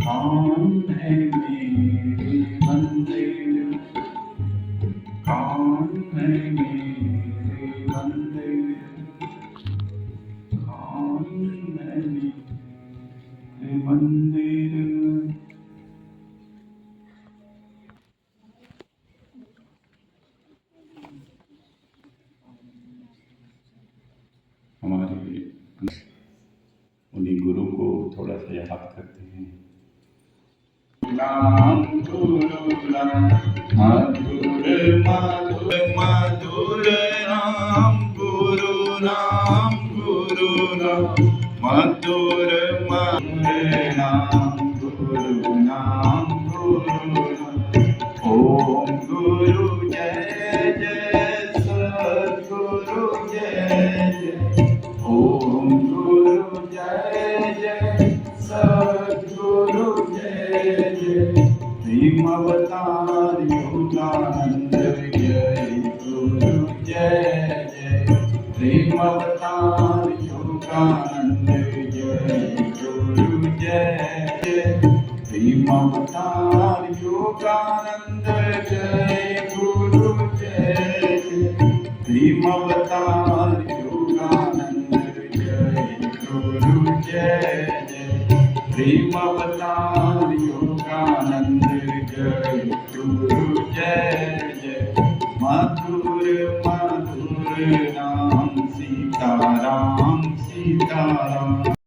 कौन है मेरे मंदिर, कौन है मेरे मंदिर, कौन है मेरे मंदिर। हमारे उन्हीं गुरु को थोड़ा सा याद करते हैं। नाम गुरु नाम मधुर मधुर मधुर नाम गुरु नाम, गुरु नाम मधुर मधुर नाम, गुरु नाम, गुरु नाम। ओम गुरु जय जय सद्गुरु जय जय, ओम गुरु जय जय सद्गुरु जय जय। भीम अवतार योगानंद जय गुरु जय जय, भीम अवतार योगानंद जय गुरु जय जय, भीम अवतार योगानंद जय गुरु जय जय, भीम अवतार योगानंद जय गुरु जय जय, भीम अवतार योगानंद जय गुरु जय जय। मधुर मधुर नाम सीताराम सीताराम।